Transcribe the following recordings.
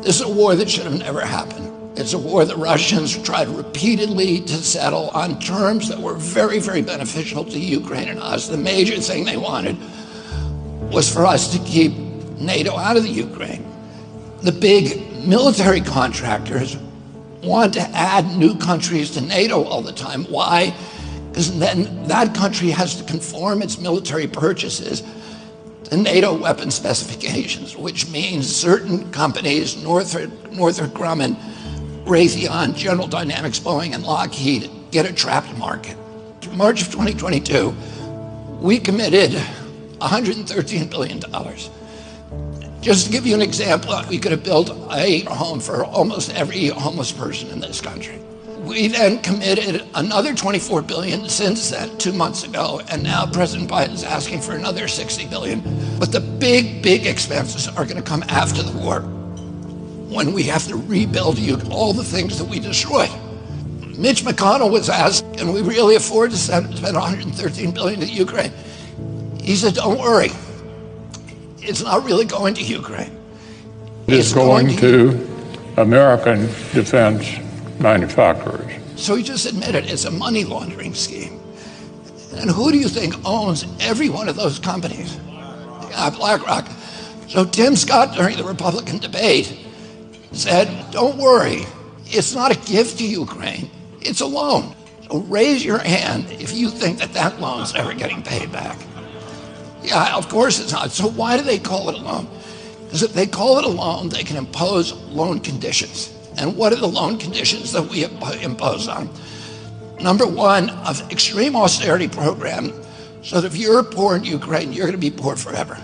This is a war that should have never happened. It's a war that Russians tried repeatedly to settle on terms that were very, very beneficial to Ukraine and us. The major thing they wanted was for us to keep NATO out of the Ukraine. The big military contractors want to add new countries to NATO all the time. Why? Because then that country has to conform its military purchases to NATO weapon specifications, which means certain companies, Northrop Grumman, Raytheon, General Dynamics, Boeing, and Lockheed, get a trapped market. In March of 2022, we committed $113 billion. Just to give you an example, we could have built a home for almost every homeless person in this country. We then committed another $24 billion since then, 2 months ago, and now President Biden is asking for another $60 billion. But the big, big expenses are going to come after the war, when we have to rebuild all the things that we destroyed. Mitch McConnell was asked, can we really afford to spend $113 billion to Ukraine? He said, don't worry. It's not really going to Ukraine. It's going to American defense manufacturers. So he just admitted it's a money laundering scheme. And who do you think owns every one of those companies? BlackRock. So Tim Scott, during the Republican debate, said, don't worry, it's not a gift to Ukraine, it's a loan. So raise your hand if you think that that loan's ever getting paid back. Yeah, of course it's not. So why do they call it a loan? Because if they call it a loan, they can impose loan conditions. And what are the loan conditions that we impose on? Number one, an extreme austerity program, so that if you're poor in Ukraine, you're going to be poor forever.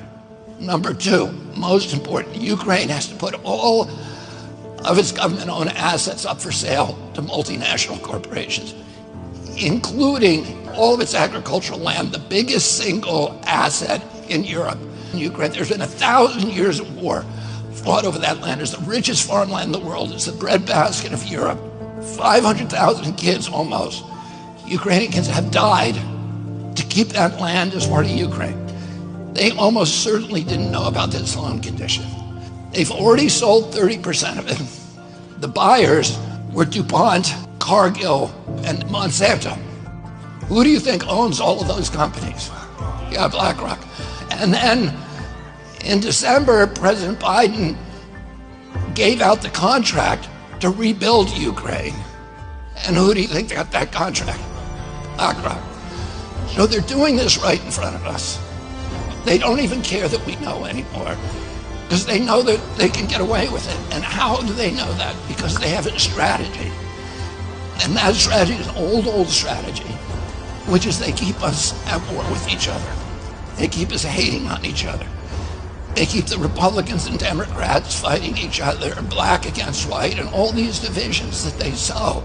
Number two, most important, Ukraine has to put all of its government-owned assets up for sale to multinational corporations, including all of its agricultural land, the biggest single asset in Europe. In Ukraine, there's been 1,000 years of war fought over that land. It's the richest farmland in the world. It's the breadbasket of Europe. 500,000 kids almost, Ukrainians, have died to keep that land as part of Ukraine. They almost certainly didn't know about this loan condition. They've already sold 30% of it. The buyers were DuPont, Cargill, and Monsanto. Who do you think owns all of those companies? Yeah, BlackRock. And then in December, President Biden gave out the contract to rebuild Ukraine. And who do you think got that contract? BlackRock. So they're doing this right in front of us. They don't even care that we know anymore, because they know that they can get away with it. And how do they know that? Because they have a strategy. And that strategy is an old strategy, which is they keep us at war with each other. They keep us hating on each other. They keep the Republicans and Democrats fighting each other, black against white, and all these divisions that they sow.